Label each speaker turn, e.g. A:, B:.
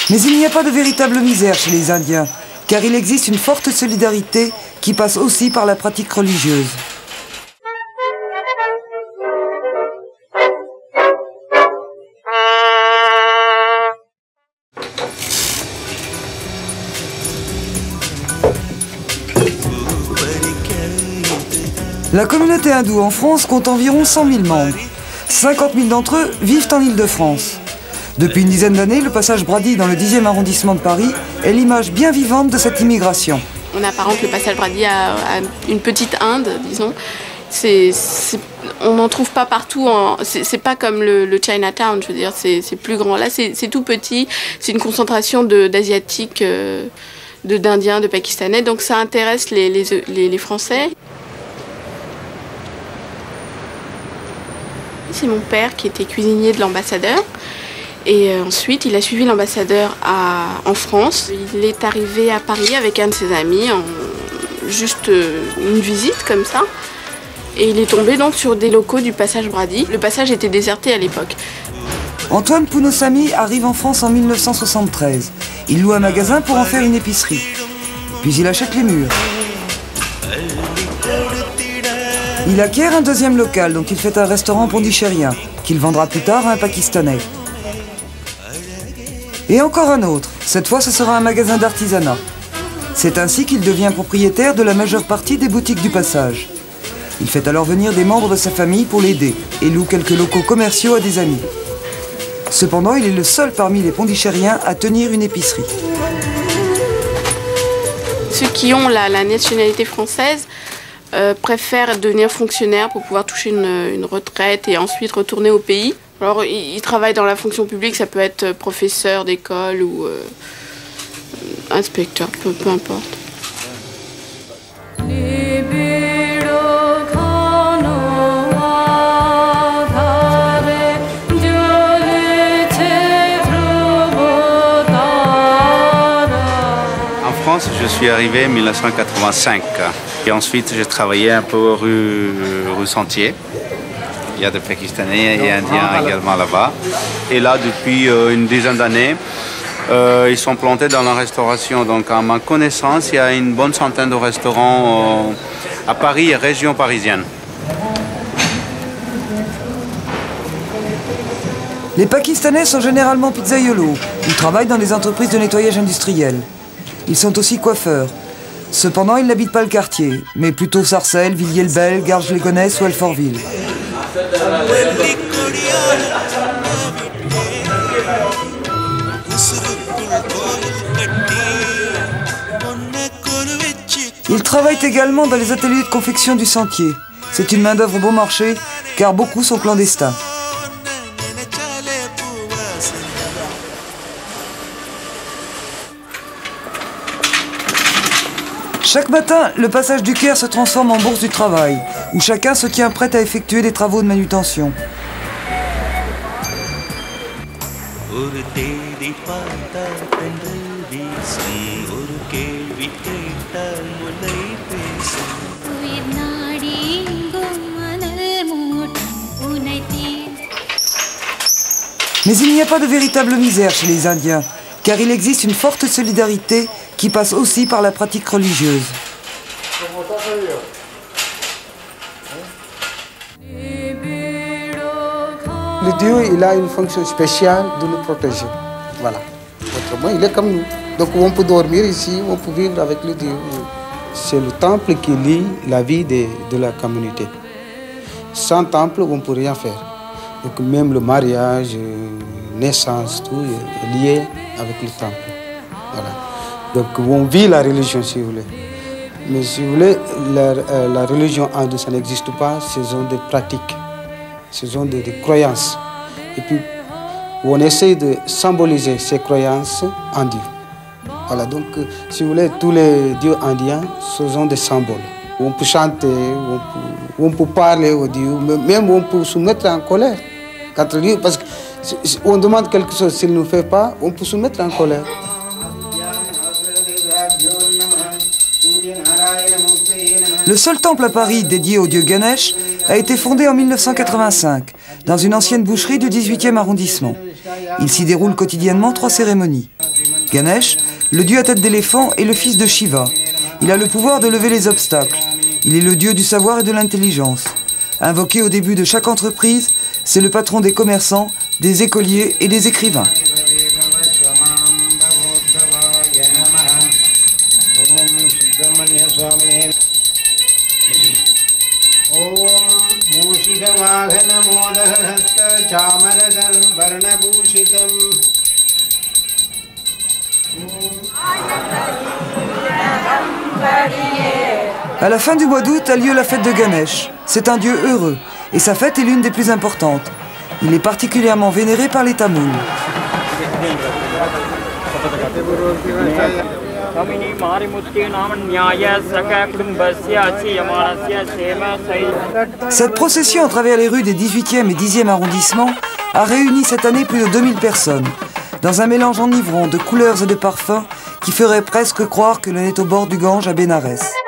A: Mais il n'y a pas de véritable misère chez les Indiens, car il existe une forte solidarité qui passe aussi par la pratique religieuse. La communauté hindoue en France compte environ 100 000 membres. 50 000 d'entre eux vivent en Île-de-France. Depuis une dizaine d'années, le passage Brady dans le 10e arrondissement de Paris est l'image bien vivante de cette immigration.
B: On apparente le passage Brady à une petite Inde, disons. On n'en trouve pas partout. C'est pas comme le Chinatown, je veux dire, c'est plus grand. Là, c'est tout petit. C'est une concentration d'Asiatiques, d'Indiens, de Pakistanais. Donc ça intéresse les Français. C'est mon père qui était cuisinier de l'ambassadeur. Et ensuite, il a suivi l'ambassadeur en France. Il est arrivé à Paris avec un de ses amis, juste une visite comme ça. Et il est tombé donc sur des locaux du passage Brady. Le passage était déserté à l'époque.
A: Antoine Pounosamy arrive en France en 1973. Il loue un magasin pour en faire une épicerie. Puis il achète les murs. Il acquiert un deuxième local dont il fait un restaurant pondichérien, qu'il vendra plus tard à un Pakistanais. Et encore un autre, cette fois ce sera un magasin d'artisanat. C'est ainsi qu'il devient propriétaire de la majeure partie des boutiques du passage. Il fait alors venir des membres de sa famille pour l'aider et loue quelques locaux commerciaux à des amis. Cependant, il est le seul parmi les pondichéриens à tenir une épicerie.
B: Ceux qui ont la nationalité française préfèrent devenir fonctionnaires pour pouvoir toucher une retraite et ensuite retourner au pays. Alors, ils travaillent dans la fonction publique, ça peut être professeur d'école ou inspecteur, peu importe.
C: En France, je suis arrivé en 1985 et ensuite j'ai travaillé un peu rue Sentier. Il y a des Pakistanais et Indiens également là-bas. Et là, depuis une dizaine d'années, ils sont plantés dans la restauration. Donc, à ma connaissance, il y a une bonne centaine de restaurants à Paris et région parisienne.
A: Les Pakistanais sont généralement pizzaiolos. Ils travaillent dans des entreprises de nettoyage industriel. Ils sont aussi coiffeurs. Cependant, ils n'habitent pas le quartier, mais plutôt Sarcelles, Villiers-le-Bel, Garges-les-Gonesse ou Alfortville. Ils travaillent également dans les ateliers de confection du Sentier. C'est une main-d'œuvre bon marché, car beaucoup sont clandestins. Chaque matin, le passage du Caire se transforme en bourse du travail, où chacun se tient prêt à effectuer des travaux de manutention. Mais il n'y a pas de véritable misère chez les Indiens, car il existe une forte solidarité qui passe aussi par la pratique religieuse.
D: Le Dieu, il a une fonction spéciale de nous protéger. Voilà. Autrement, il est comme nous. Donc on peut dormir ici, on peut vivre avec le Dieu. C'est le temple qui lie la vie de la communauté. Sans temple, on ne peut rien faire. Donc même le mariage, naissance, tout est lié avec le temple. Voilà. Donc on vit la religion, si vous voulez. Mais si vous voulez, la religion hindoue, ça n'existe pas. Ce sont des pratiques, ce sont des croyances. Et puis, on essaie de symboliser ces croyances en Dieu. Voilà, donc, si vous voulez, tous les dieux indiens, ce sont des symboles. On peut chanter, on peut parler aux dieux, même on peut se mettre en colère contre Dieu, parce qu'on demande quelque chose, s'il ne fait pas, on peut se mettre en colère.
A: Le seul temple à Paris dédié au dieu Ganesh a été fondé en 1985, dans une ancienne boucherie du 18e arrondissement. Il s'y déroule quotidiennement 3 cérémonies. Ganesh, le dieu à tête d'éléphant, est le fils de Shiva. Il a le pouvoir de lever les obstacles. Il est le dieu du savoir et de l'intelligence. Invoqué au début de chaque entreprise, c'est le patron des commerçants, des écoliers et des écrivains. À la fin du mois d'août a lieu la fête de Ganesh. C'est un dieu heureux et sa fête est l'une des plus importantes. Il est particulièrement vénéré par les Tamouls. Cette procession à travers les rues des 18e et 10e arrondissements a réuni cette année plus de 2000 personnes, dans un mélange enivrant de couleurs et de parfums qui ferait presque croire que l'on est au bord du Gange à Bénarès.